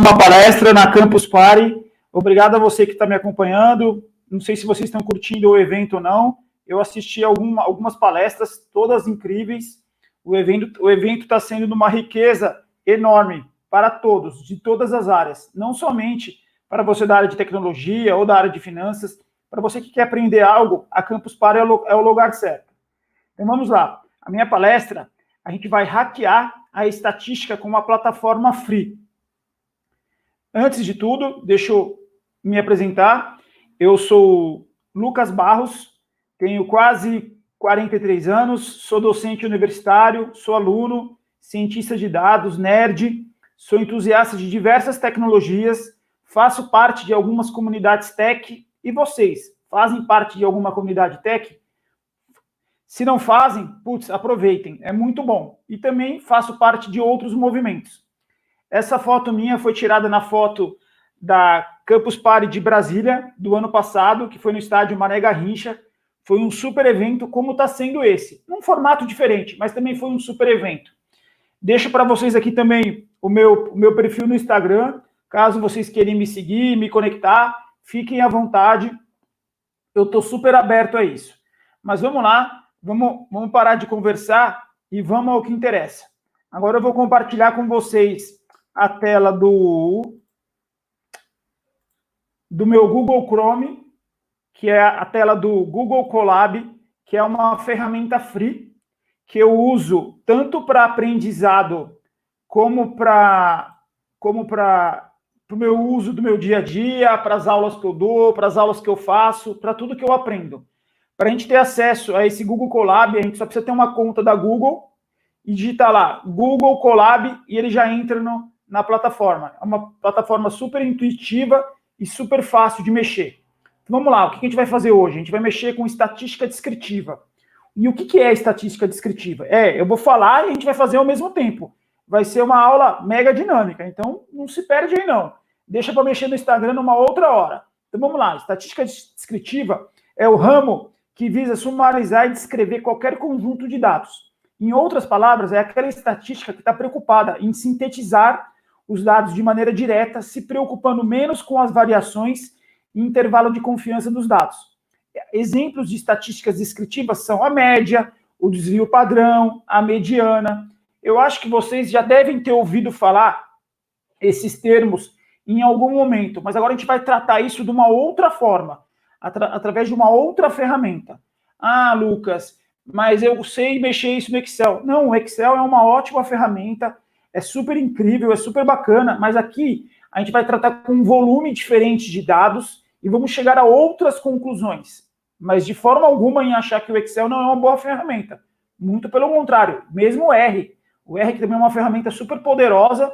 uma palestra na Campus Party. Obrigado a você que está me acompanhando. Não sei se vocês estão curtindo o evento ou não. Eu assisti algumas palestras, todas incríveis. O evento está sendo de uma riqueza enorme para todos, de todas as áreas. Não somente para você da área de tecnologia ou da área de finanças. Para você que quer aprender algo, a Campus Party é o lugar certo. Então vamos lá. A minha palestra, a gente vai hackear a estatística com uma plataforma free. Antes de tudo, deixa eu me apresentar. Eu sou Lucas Barros, tenho quase 43 anos, sou docente universitário, sou aluno, cientista de dados, nerd, sou entusiasta de diversas tecnologias, faço parte de algumas comunidades tech, e vocês fazem parte de alguma comunidade tech? Se não fazem, putz, aproveitem, é muito bom. E também faço parte de outros movimentos. Essa foto minha foi tirada na foto da Campus Party de Brasília, do ano passado, que foi no estádio Mané Garrincha. Foi um super evento, como está sendo esse. Num formato diferente, mas também foi um super evento. Deixo para vocês aqui também o meu perfil no Instagram, caso vocês queiram me seguir, me conectar, fiquem à vontade. Eu estou super aberto a isso. Mas vamos lá, vamos parar de conversar e vamos ao que interessa. Agora eu vou compartilhar com vocês a tela do meu Google Chrome, que é a tela do Google Colab, que é uma ferramenta free, que eu uso tanto para aprendizado como para o meu uso do meu dia a dia, para as aulas que eu dou, para as aulas que eu faço, para tudo que eu aprendo. Para a gente ter acesso a esse Google Colab, a gente só precisa ter uma conta da Google e digitar lá Google Colab e ele já entra na plataforma. É uma plataforma super intuitiva e super fácil de mexer. Então, vamos lá, o que a gente vai fazer hoje? A gente vai mexer com estatística descritiva. E o que é estatística descritiva? Eu vou falar e a gente vai fazer ao mesmo tempo. Vai ser uma aula mega dinâmica, então não se perde aí não. Deixa para mexer no Instagram numa outra hora. Então vamos lá, estatística descritiva é o ramo que visa sumarizar e descrever qualquer conjunto de dados. Em outras palavras, é aquela estatística que está preocupada em sintetizar os dados de maneira direta, se preocupando menos com as variações e intervalo de confiança dos dados. Exemplos de estatísticas descritivas são a média, o desvio padrão, a mediana. Eu acho que vocês já devem ter ouvido falar esses termos em algum momento, mas agora a gente vai tratar isso de uma outra forma, através de uma outra ferramenta. Ah, Lucas, mas eu sei mexer isso no Excel. Não, o Excel é uma ótima ferramenta, é super incrível, é super bacana, mas aqui a gente vai tratar com um volume diferente de dados e vamos chegar a outras conclusões. Mas de forma alguma em achar que o Excel não é uma boa ferramenta. Muito pelo contrário, mesmo o R que também é uma ferramenta super poderosa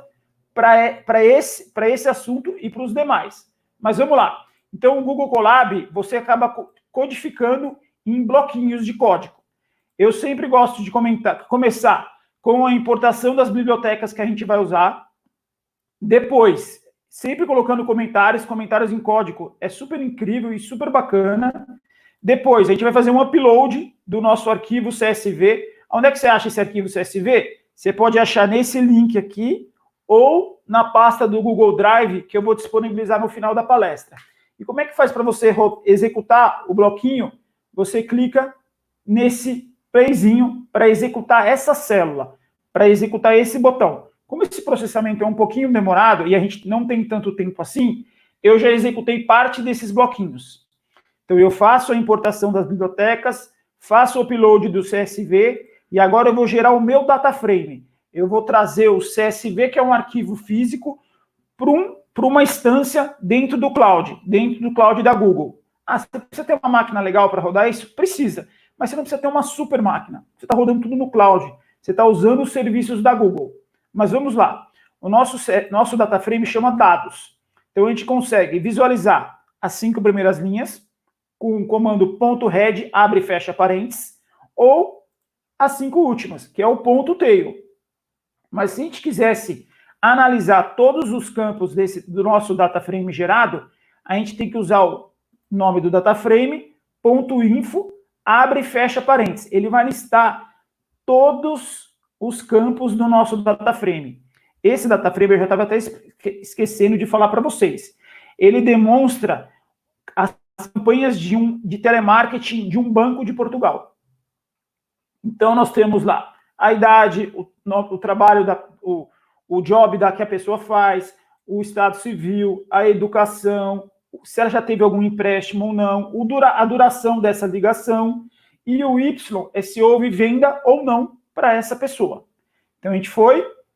para esse assunto e para os demais. Mas vamos lá. Então, o Google Colab, você acaba codificando em bloquinhos de código. Eu sempre gosto de começar com a importação das bibliotecas que a gente vai usar. Depois, sempre colocando comentários em código. É super incrível e super bacana. Depois, a gente vai fazer um upload do nosso arquivo CSV. Onde é que você acha esse arquivo CSV? Você pode achar nesse link aqui ou na pasta do Google Drive, que eu vou disponibilizar no final da palestra. E como é que faz para você executar o bloquinho? Você clica nesse playzinho para executar essa célula, para executar esse botão. Como esse processamento é um pouquinho demorado e a gente não tem tanto tempo assim, eu já executei parte desses bloquinhos. Então, eu faço a importação das bibliotecas, faço o upload do CSV e agora eu vou gerar o meu data frame. Eu vou trazer o CSV, que é um arquivo físico, para uma instância dentro do cloud da Google. Ah, você precisa ter uma máquina legal para rodar isso? Precisa, mas você não precisa ter uma super máquina. Você está rodando tudo no cloud, você está usando os serviços da Google. Mas vamos lá, o nosso data frame chama dados. Então a gente consegue visualizar as 5 primeiras linhas, com o comando .head, abre e fecha parênteses, ou as 5 últimas, que é o .tail. Mas se a gente quisesse analisar todos os campos do nosso data frame gerado, a gente tem que usar o nome do data frame, .info, abre e fecha parênteses. Ele vai listar todos os campos do nosso data frame. esse data frame eu já estava até esquecendo de falar para vocês. Ele demonstra as campanhas de telemarketing de um banco de Portugal. Então, nós temos lá a idade, o trabalho, o job que a pessoa faz, o estado civil, a educação, se ela já teve algum empréstimo ou não, a duração dessa ligação, e o Y é se houve venda ou não para essa pessoa. Então, a gente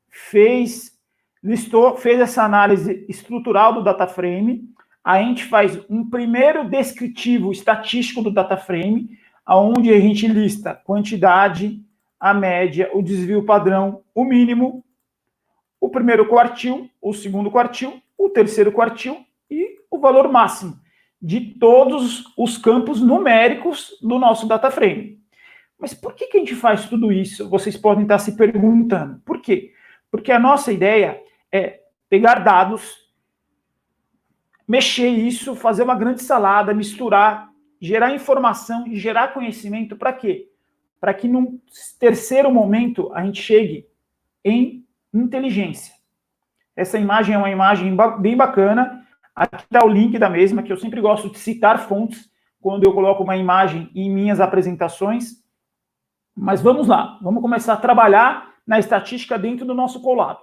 fez essa análise estrutural do data frame, a gente faz um primeiro descritivo estatístico do data frame, onde a gente lista quantidade, a média, o desvio padrão, o mínimo, o primeiro quartil, o segundo quartil, o terceiro quartil e o valor máximo de todos os campos numéricos do nosso data frame. Mas por que a gente faz tudo isso? Vocês podem estar se perguntando. Por quê? Porque a nossa ideia é pegar dados, mexer isso, fazer uma grande salada, misturar, gerar informação e gerar conhecimento. Para quê? Para que num terceiro momento a gente chegue em inteligência. Essa imagem é uma imagem bem bacana. Aqui está o link da mesma, que eu sempre gosto de citar fontes quando eu coloco uma imagem em minhas apresentações. Mas vamos lá, vamos começar a trabalhar na estatística dentro do nosso Colab.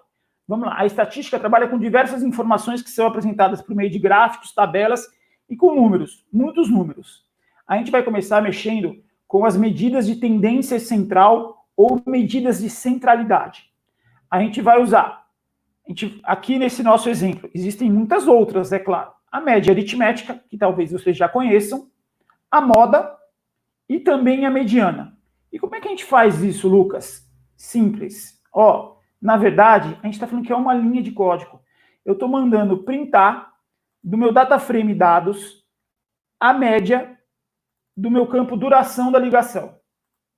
Vamos lá, a estatística trabalha com diversas informações que são apresentadas por meio de gráficos, tabelas e com números, muitos números. A gente vai começar mexendo com as medidas de tendência central ou medidas de centralidade. A gente vai usar, aqui nesse nosso exemplo, existem muitas outras, é claro. A média aritmética, que talvez vocês já conheçam, a moda e também a mediana. E como é que a gente faz isso, Lucas? Simples. Na verdade, a gente está falando que é uma linha de código. Eu estou mandando printar do meu data frame dados a média do meu campo duração da ligação.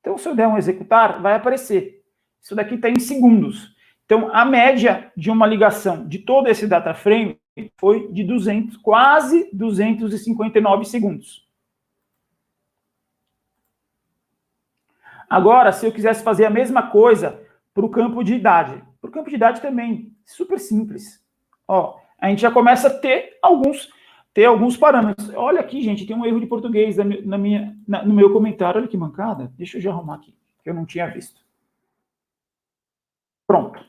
Então, se eu der um executar, vai aparecer. Isso daqui está em segundos. Então, a média de uma ligação de todo esse data frame foi de quase 259 segundos. Agora, se eu quisesse fazer a mesma coisa para o campo de idade. Para o campo de idade também, super simples. A gente já começa a ter alguns parâmetros. Olha aqui, gente, tem um erro de português no meu comentário. Olha que mancada. Deixa eu já arrumar aqui, que eu não tinha visto. Pronto.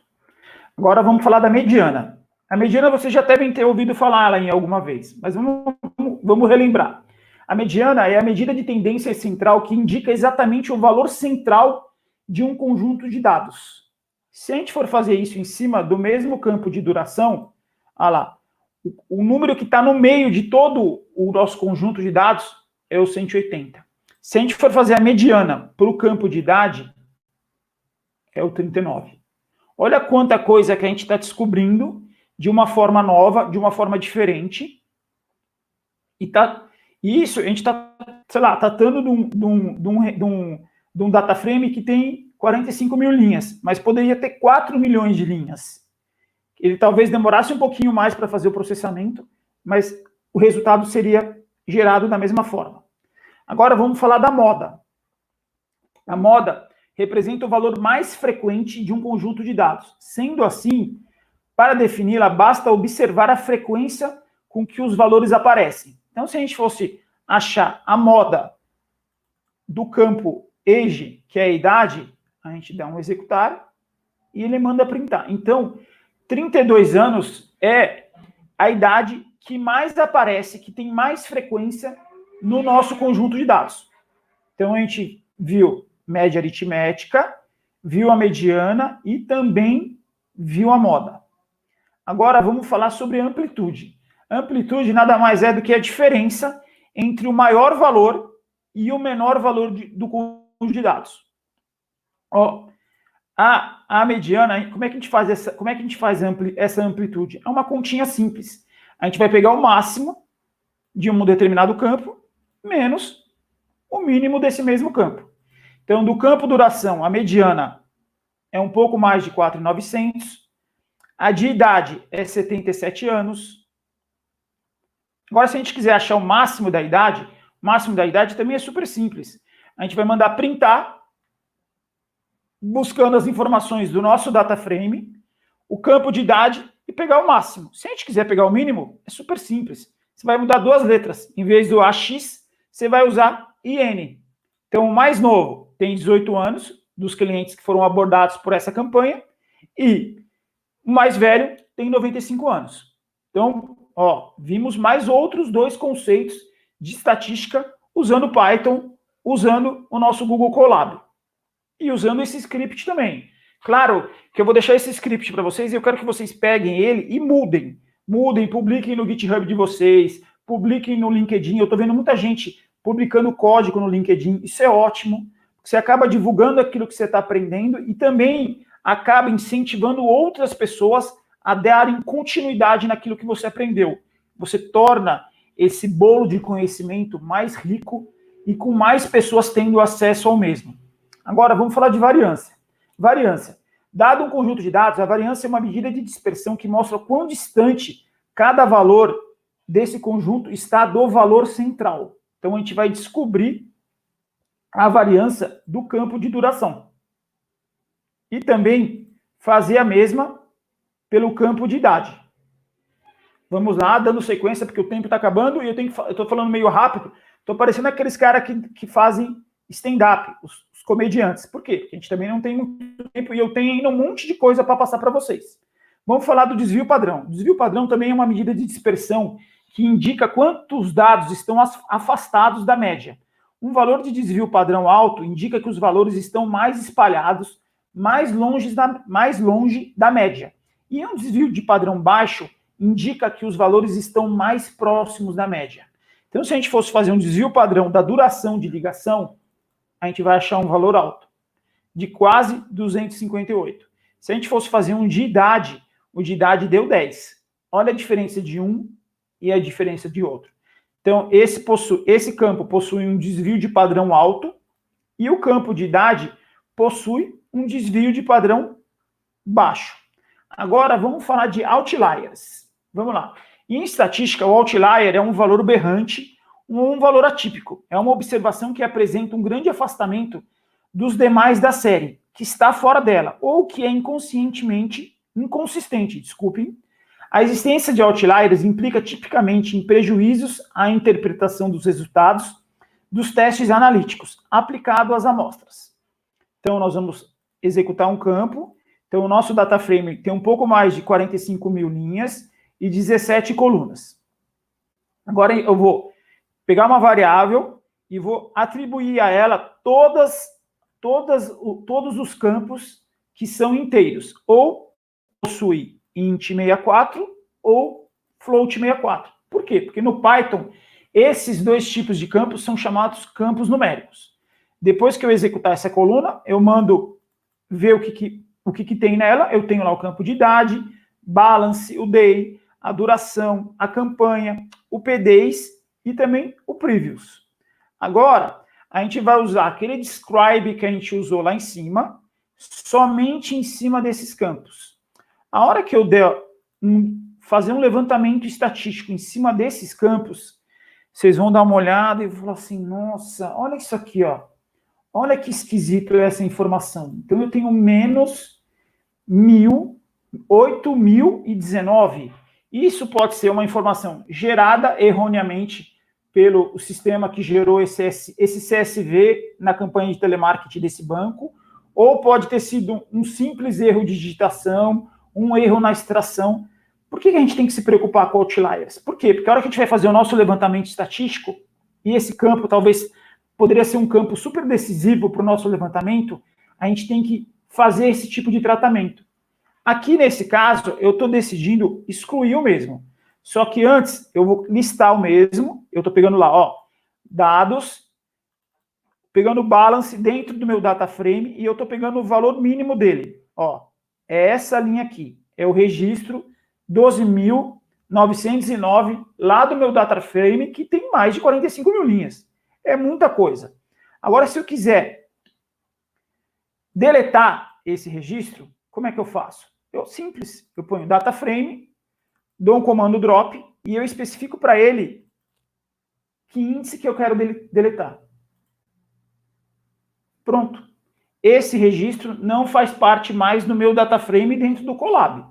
Agora vamos falar da mediana. A mediana vocês já devem ter ouvido falar lá em alguma vez, mas vamos relembrar. A mediana é a medida de tendência central que indica exatamente o valor central de um conjunto de dados. Se a gente for fazer isso em cima do mesmo campo de duração, olha lá, o número que está no meio de todo o nosso conjunto de dados é o 180. Se a gente for fazer a mediana para o campo de idade, é o 39. Olha quanta coisa que a gente está descobrindo de uma forma nova, de uma forma diferente. E isso a gente está, tratando de um data frame que tem 45 mil linhas, mas poderia ter 4 milhões de linhas. Ele talvez demorasse um pouquinho mais para fazer o processamento, mas o resultado seria gerado da mesma forma. Agora vamos falar da moda. A moda representa o valor mais frequente de um conjunto de dados. Sendo assim, para defini-la, basta observar a frequência com que os valores aparecem. Então, se a gente fosse achar a moda do campo age, que é a idade, a gente dá um executar e ele manda printar. Então, 32 anos é a idade que mais aparece, que tem mais frequência no nosso conjunto de dados. Então, a gente viu média aritmética, viu a mediana e também viu a moda. Agora, vamos falar sobre amplitude. Amplitude nada mais é do que a diferença entre o maior valor e o menor valor do conjunto de dados. A mediana, como é que a gente faz essa amplitude? É uma continha simples. A gente vai pegar o máximo de um determinado campo menos o mínimo desse mesmo campo. Então, do campo duração, a mediana é um pouco mais de 4.900. A de idade é 77 anos. Agora, se a gente quiser achar o máximo da idade também é super simples. A gente vai mandar printar, buscando as informações do nosso data frame, o campo de idade e pegar o máximo. Se a gente quiser pegar o mínimo, é super simples. Você vai mudar duas letras. Em vez do AX, você vai usar IN. Então, o mais novo tem 18 anos, dos clientes que foram abordados por essa campanha, e o mais velho tem 95 anos. Então, vimos mais outros dois conceitos de estatística usando Python, usando o nosso Google Colab. E usando esse script também. Claro que eu vou deixar esse script para vocês e eu quero que vocês peguem ele e mudem. Mudem, publiquem no GitHub de vocês, publiquem no LinkedIn. Eu estou vendo muita gente publicando código no LinkedIn. Isso é ótimo. Você acaba divulgando aquilo que você está aprendendo e também acaba incentivando outras pessoas a darem continuidade naquilo que você aprendeu. Você torna esse bolo de conhecimento mais rico e com mais pessoas tendo acesso ao mesmo. Agora, vamos falar de variância. Variância. Dado um conjunto de dados, a variância é uma medida de dispersão que mostra quão distante cada valor desse conjunto está do valor central. Então, a gente vai descobrir a variância do campo de duração. E também fazer a mesma pelo campo de idade. Vamos lá, dando sequência, porque o tempo está acabando e eu estou falando meio rápido. Estou parecendo aqueles caras que fazem stand-up, os comediantes. Por quê? Porque a gente também não tem muito tempo e eu tenho ainda um monte de coisa para passar para vocês. Vamos falar do desvio padrão. O desvio padrão também é uma medida de dispersão que indica quantos dados estão afastados da média. Um valor de desvio padrão alto indica que os valores estão mais espalhados, mais longe da média. E um desvio de padrão baixo indica que os valores estão mais próximos da média. Então, se a gente fosse fazer um desvio padrão da duração de ligação, a gente vai achar um valor alto, de quase 258. Se a gente fosse fazer um de idade, o de idade deu 10. Olha a diferença de um e a diferença de outro. Então, esse campo possui um desvio de padrão alto e o campo de idade possui um desvio de padrão baixo. Agora, vamos falar de outliers. Vamos lá. Em estatística, o outlier é um valor berrante, um valor atípico. É uma observação que apresenta um grande afastamento dos demais da série, que está fora dela, ou que é inconsistente. A existência de outliers implica tipicamente em prejuízos à interpretação dos resultados dos testes analíticos aplicados às amostras. Então, nós vamos executar um campo. Então, o nosso data frame tem um pouco mais de 45 mil linhas e 17 colunas. Agora, eu vou pegar uma variável e vou atribuir a ela todos os campos que são inteiros, ou possui int 64 ou float 64. Por quê? Porque no Python, esses dois tipos de campos são chamados campos numéricos. Depois que eu executar essa coluna, eu mando ver o que tem nela. Eu tenho lá o campo de idade, balance, o day, a duração, a campanha, o PDs e também o previous. Agora, a gente vai usar aquele describe que a gente usou lá em cima, somente em cima desses campos. A hora que eu fazer um levantamento estatístico em cima desses campos, vocês vão dar uma olhada e vão falar assim, nossa, olha isso aqui, ó. Olha que esquisito essa informação. Então, eu tenho menos 8.019. Isso pode ser uma informação gerada erroneamente pelo sistema que gerou esse CSV na campanha de telemarketing desse banco, ou pode ter sido um simples erro de digitação, um erro na extração. Por que a gente tem que se preocupar com outliers? Por quê? Porque a hora que a gente vai fazer o nosso levantamento estatístico, e esse campo talvez poderia ser um campo super decisivo para o nosso levantamento, a gente tem que fazer esse tipo de tratamento. Aqui, nesse caso, eu estou decidindo excluir o mesmo. Só que antes, eu vou listar o mesmo. Eu estou pegando lá, ó, dados, pegando o balance dentro do meu data frame e eu estou pegando o valor mínimo dele. Ó, é essa linha aqui. É o registro 12.909 lá do meu data frame, que tem mais de 45 mil linhas. É muita coisa. Agora, se eu quiser deletar esse registro, como é que eu faço? Simples. Eu ponho data frame, dou um comando drop e eu especifico para ele que índice que eu quero deletar. Pronto. Esse registro não faz parte mais do meu data frame dentro do Colab.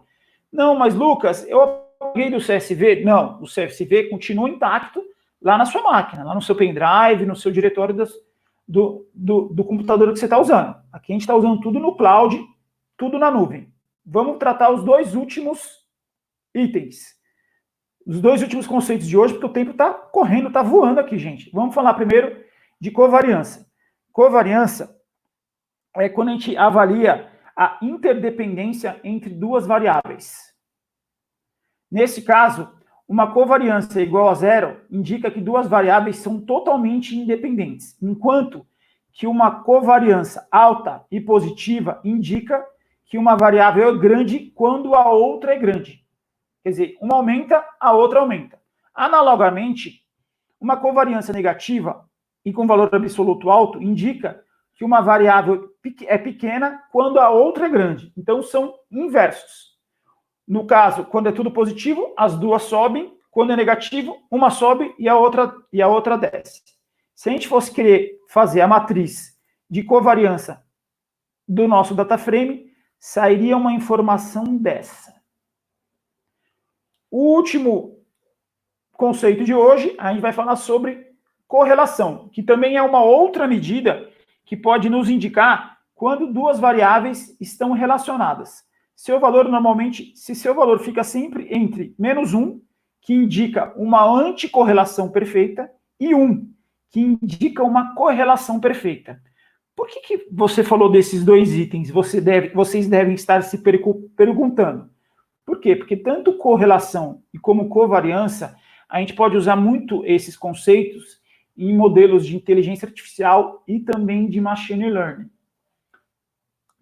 Não, mas Lucas, eu apaguei do CSV. Não, o CSV continua intacto lá na sua máquina, lá no seu pendrive, no seu diretório do computador que você está usando. Aqui a gente está usando tudo no cloud, tudo na nuvem. Vamos tratar os dois últimos itens. Os dois últimos conceitos de hoje, porque o tempo está correndo, está voando aqui, gente. Vamos falar primeiro de covariância. Covariância é quando a gente avalia a interdependência entre duas variáveis. Nesse caso, uma covariância igual a zero indica que duas variáveis são totalmente independentes, enquanto que uma covariância alta e positiva indica que uma variável é grande quando a outra é grande. Quer dizer, uma aumenta, a outra aumenta. Analogamente, uma covariância negativa e com valor absoluto alto indica que uma variável é pequena quando a outra é grande. Então, são inversos. No caso, quando é tudo positivo, as duas sobem. Quando é negativo, uma sobe e a outra desce. Se a gente fosse querer fazer a matriz de covariância do nosso data frame, sairia uma informação dessa. O último conceito de hoje, a gente vai falar sobre correlação, que também é uma outra medida que pode nos indicar quando duas variáveis estão relacionadas. Seu valor normalmente, se seu valor fica sempre entre -1, que indica uma anticorrelação perfeita, e 1, que indica uma correlação perfeita. Por que você falou desses dois itens? Vocês devem estar se perguntando. Por quê? Porque tanto correlação e como covariância, a gente pode usar muito esses conceitos em modelos de inteligência artificial e também de machine learning.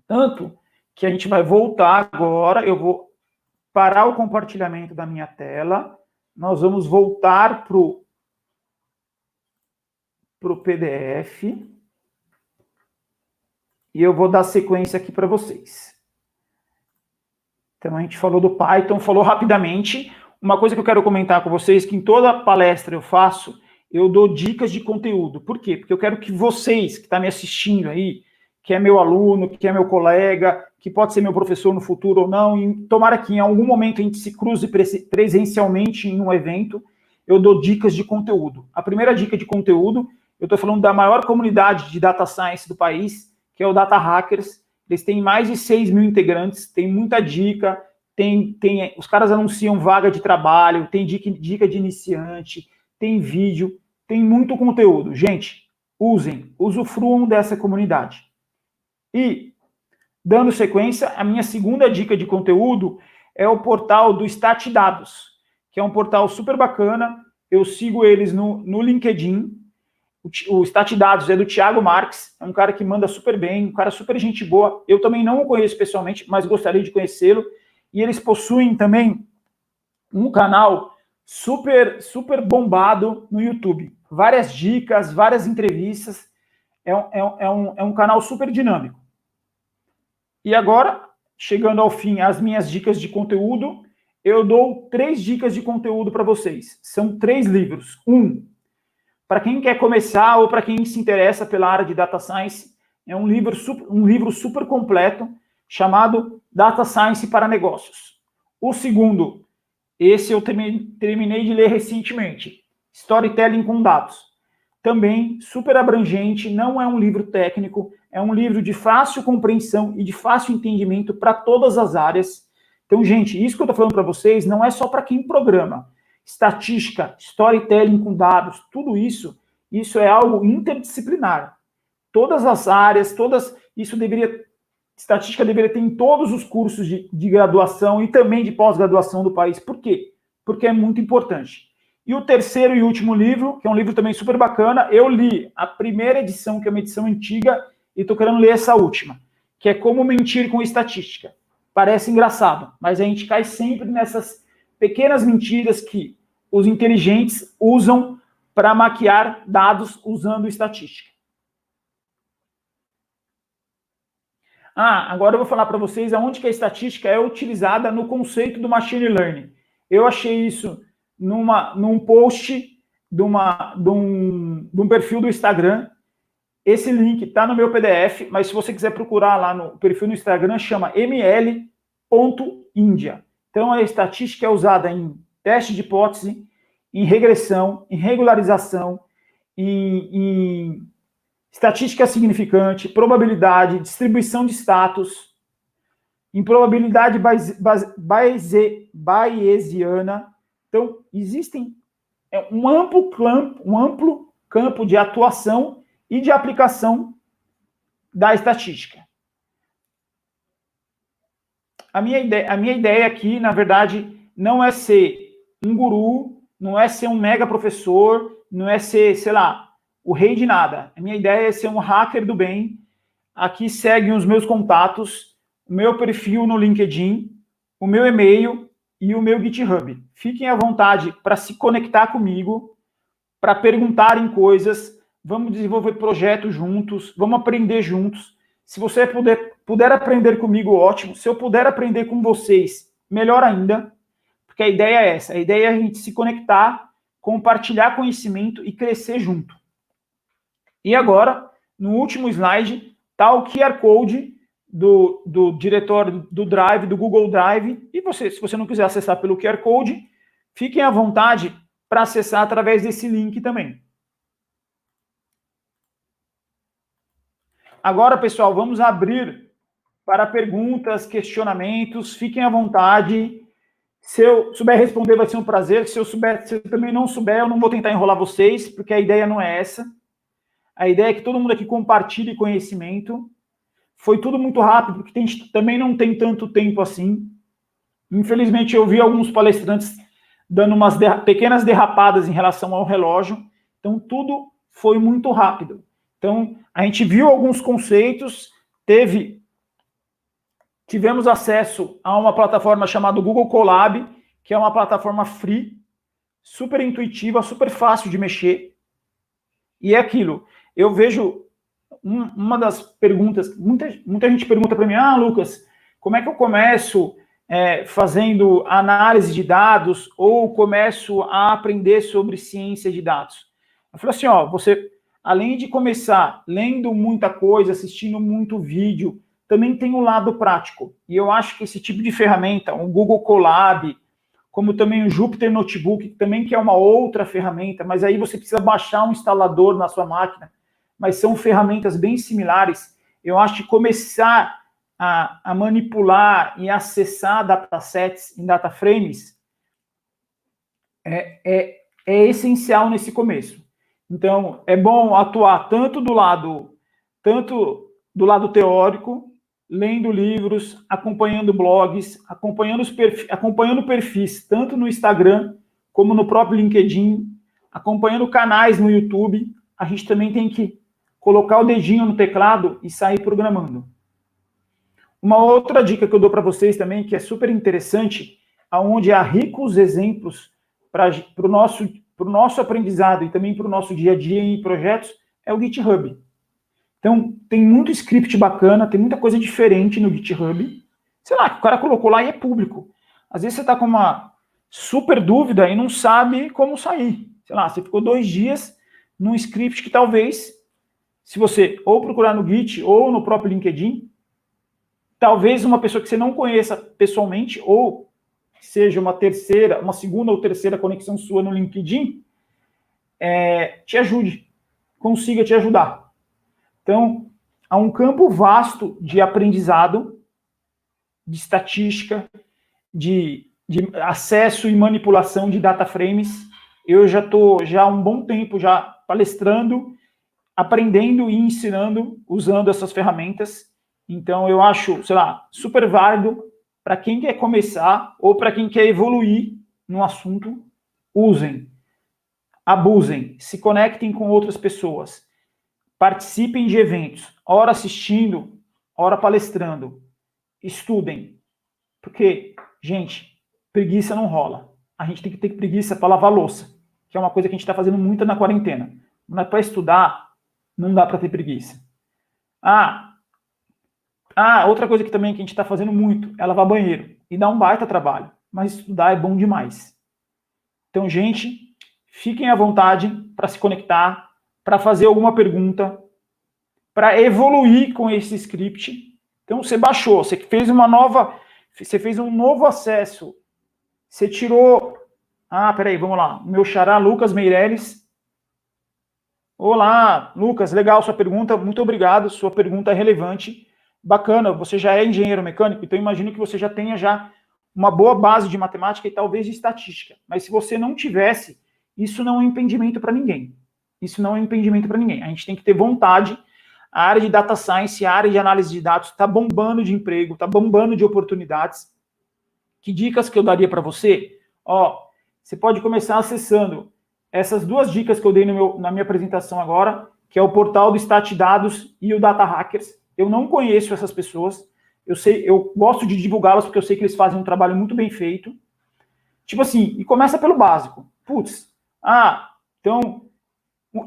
Tanto que a gente vai voltar agora, eu vou parar o compartilhamento da minha tela, nós vamos voltar para o PDF e eu vou dar sequência aqui para vocês. Então, a gente falou do Python, falou rapidamente. Uma coisa que eu quero comentar com vocês, que em toda palestra eu faço, eu dou dicas de conteúdo. Por quê? Porque eu quero que vocês, que estão me assistindo aí, que é meu aluno, que é meu colega, que pode ser meu professor no futuro ou não, e tomara que em algum momento a gente se cruze presencialmente em um evento, eu dou dicas de conteúdo. A primeira dica de conteúdo, eu estou falando da maior comunidade de data science do país, que é o Data Hackers. Eles têm mais de 6 mil integrantes, tem muita dica, os caras anunciam vaga de trabalho, tem dica de iniciante, tem vídeo, tem muito conteúdo. Gente, usufruam dessa comunidade. E, dando sequência, a minha segunda dica de conteúdo é o portal do StatDados, que é um portal super bacana. Eu sigo eles no LinkedIn. O StatDados é do Thiago Marques, é um cara que manda super bem, um cara super gente boa. Eu também não o conheço pessoalmente, mas gostaria de conhecê-lo. E eles possuem também um canal super bombado no YouTube. Várias dicas, várias entrevistas. É um canal super dinâmico. E agora, chegando ao fim, as minhas dicas de conteúdo, eu dou 3 dicas de conteúdo para vocês. São 3 livros. Para quem quer começar ou para quem se interessa pela área de Data Science, é um livro super completo, chamado Data Science para Negócios. O segundo, esse eu terminei de ler recentemente, Storytelling com Dados. Também super abrangente, não é um livro técnico, é um livro de fácil compreensão e de fácil entendimento para todas as áreas. Então, gente, isso que eu estou falando para vocês não é só para quem programa. Estatística, storytelling com dados, tudo isso é algo interdisciplinar. Todas as áreas, estatística deveria ter em todos os cursos de graduação e também de pós-graduação do país. Por quê? Porque é muito importante. E o terceiro e último livro, que é um livro também super bacana, eu li a primeira edição, que é uma edição antiga, e estou querendo ler essa última, que é Como Mentir com Estatística. Parece engraçado, mas a gente cai sempre nessas pequenas mentiras que os inteligentes usam para maquiar dados usando estatística. Agora eu vou falar para vocês aonde que a estatística é utilizada no conceito do machine learning. Eu achei isso num post de um perfil do Instagram. Esse link está no meu PDF, mas se você quiser procurar lá no perfil do Instagram, chama ml.india. Então, a estatística é usada em teste de hipótese, em regressão, em regularização, em estatística significante, probabilidade, distribuição de status, em probabilidade bayesiana. Então, existem um amplo campo de atuação e de aplicação da estatística. A minha ideia aqui, na verdade, não é ser um guru, não é ser um mega professor, não é ser, sei lá, o rei de nada. A minha ideia é ser um hacker do bem. Aqui seguem os meus contatos, o meu perfil no LinkedIn, o meu e-mail e o meu GitHub. Fiquem à vontade para se conectar comigo, para perguntarem coisas, vamos desenvolver projetos juntos, vamos aprender juntos. Se você puder aprender comigo, ótimo. Se eu puder aprender com vocês, melhor ainda, porque a ideia é essa. A ideia é a gente se conectar, compartilhar conhecimento e crescer junto. E agora, no último slide, está o QR Code do diretório do Drive, do Google Drive. E você, se você não quiser acessar pelo QR Code, fiquem à vontade para acessar através desse link também. Agora, pessoal, vamos abrir para perguntas, questionamentos. Fiquem à vontade. Se eu souber responder, vai ser um prazer. Se eu também não souber, eu não vou tentar enrolar vocês, porque a ideia não é essa. A ideia é que todo mundo aqui compartilhe conhecimento. Foi tudo muito rápido, porque a gente também não tem tanto tempo assim. Infelizmente, eu vi alguns palestrantes dando umas pequenas derrapadas em relação ao relógio. Então, tudo foi muito rápido. Então, a gente viu alguns conceitos, tivemos acesso a uma plataforma chamada Google Colab, que é uma plataforma free, super intuitiva, super fácil de mexer. E é aquilo, eu vejo uma das perguntas, muita gente pergunta para mim, Lucas, como é que eu começo fazendo análise de dados ou começo a aprender sobre ciência de dados? Eu falo assim, você, além de começar lendo muita coisa, assistindo muito vídeo, também tem um lado prático. E eu acho que esse tipo de ferramenta, o Google Colab, como também o Jupyter Notebook, também que é uma outra ferramenta, mas aí você precisa baixar um instalador na sua máquina, mas são ferramentas bem similares. Eu acho que começar a manipular e acessar datasets em data frames é essencial nesse começo. Então, é bom atuar tanto do lado teórico, lendo livros, acompanhando blogs, acompanhando perfis, tanto no Instagram como no próprio LinkedIn, acompanhando canais no YouTube. A gente também tem que colocar o dedinho no teclado e sair programando. Uma outra dica que eu dou para vocês também, que é super interessante, onde há ricos exemplos para o nosso aprendizado e também para o nosso dia a dia em projetos, é o GitHub. Então, tem muito script bacana, tem muita coisa diferente no GitHub. Sei lá, o cara colocou lá e é público. Às vezes você está com uma super dúvida e não sabe como sair. Sei lá, você ficou 2 dias num script que talvez, se você ou procurar no Git ou no próprio LinkedIn, talvez uma pessoa que você não conheça pessoalmente, ou seja uma segunda ou terceira conexão sua no LinkedIn, te ajude, consiga te ajudar. Então, há um campo vasto de aprendizado, de estatística, de acesso e manipulação de data frames. Eu já estou há um bom tempo já palestrando, aprendendo e ensinando, usando essas ferramentas. Então, eu acho, sei lá, super válido para quem quer começar ou para quem quer evoluir no assunto. Usem, abusem, se conectem com outras pessoas. Participem de eventos, ora assistindo, ora palestrando. Estudem. Porque, gente, preguiça não rola. A gente tem que ter preguiça para lavar louça, que é uma coisa que a gente está fazendo muito na quarentena. Mas para estudar, não dá para ter preguiça. Outra coisa que também que a gente está fazendo muito é lavar banheiro. E dá um baita trabalho. Mas estudar é bom demais. Então, gente, fiquem à vontade para se conectar, para fazer alguma pergunta, para evoluir com esse script. Então, você baixou, você fez um novo acesso Você tirou... Ah, peraí, vamos lá. Meu xará, Lucas Meireles. Olá, Lucas, legal sua pergunta, muito obrigado, sua pergunta é relevante. Bacana, você já é engenheiro mecânico, então imagino que você já tenha já uma boa base de matemática e talvez de estatística. Mas se você não tivesse, isso não é um impedimento para ninguém. Isso não é um impedimento para ninguém. A gente tem que ter vontade. A área de data science, a área de análise de dados está bombando de emprego, está bombando de oportunidades. Que dicas que eu daria para você? Ó, você pode começar acessando essas duas dicas que eu dei na minha apresentação agora, que é o portal do StatDados e o Data Hackers. Eu não conheço essas pessoas. Eu gosto de divulgá-las porque eu sei que eles fazem um trabalho muito bem feito. Tipo assim, e começa pelo básico. Putz, então,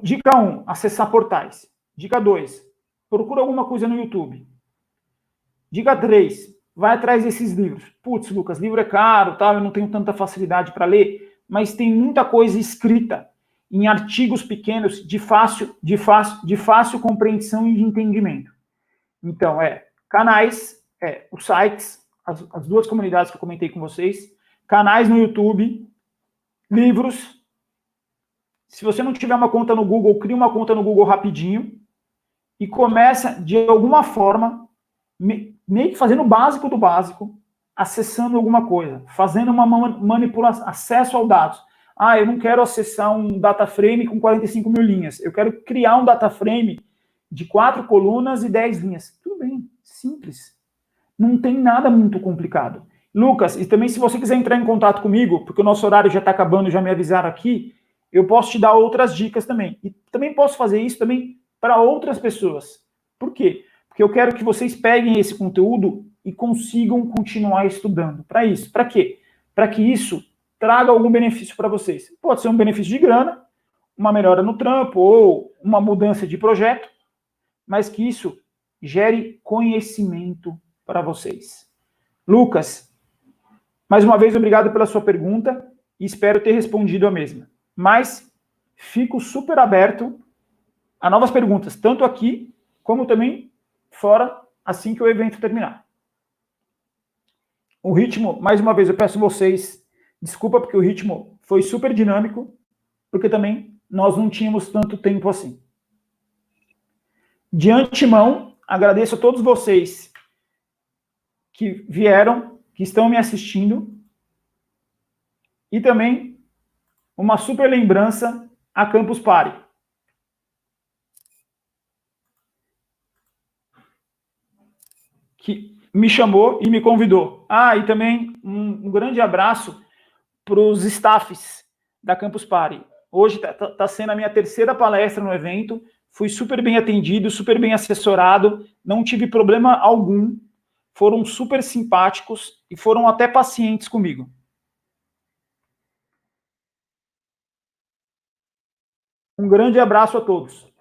dica 1, acessar portais. Dica 2, procura alguma coisa no YouTube. Dica 3, vai atrás desses livros. Putz, Lucas, livro é caro, tal, eu não tenho tanta facilidade para ler, mas tem muita coisa escrita em artigos pequenos de fácil compreensão e de entendimento. Então, canais, os sites, as duas comunidades que eu comentei com vocês, canais no YouTube, livros. Se você não tiver uma conta no Google, cria uma conta no Google rapidinho e começa, de alguma forma, meio que fazendo o básico do básico, acessando alguma coisa, fazendo uma manipulação, acesso aos dados. Eu não quero acessar um data frame com 45 mil linhas. Eu quero criar um data frame de 4 colunas e 10 linhas. Tudo bem, simples. Não tem nada muito complicado. Lucas, e também se você quiser entrar em contato comigo, porque o nosso horário já está acabando, já me avisaram aqui, eu posso te dar outras dicas também. E também posso fazer isso também para outras pessoas. Por quê? Porque eu quero que vocês peguem esse conteúdo e consigam continuar estudando. Para isso. Para quê? Para que isso traga algum benefício para vocês. Pode ser um benefício de grana, uma melhora no trampo ou uma mudança de projeto, mas que isso gere conhecimento para vocês. Lucas, mais uma vez, obrigado pela sua pergunta e espero ter respondido a mesma. Mas fico super aberto a novas perguntas, tanto aqui como também fora, assim que o evento terminar. O ritmo, mais uma vez, eu peço vocês desculpa, porque o ritmo foi super dinâmico, porque também nós não tínhamos tanto tempo assim. De antemão, agradeço a todos vocês que vieram, que estão me assistindo, e também uma super lembrança a Campus Party. Que me chamou e me convidou. E também um grande abraço para os staffs da Campus Party. Hoje está sendo a minha terceira palestra no evento, fui super bem atendido, super bem assessorado, não tive problema algum, foram super simpáticos e foram até pacientes comigo. Um grande abraço a todos.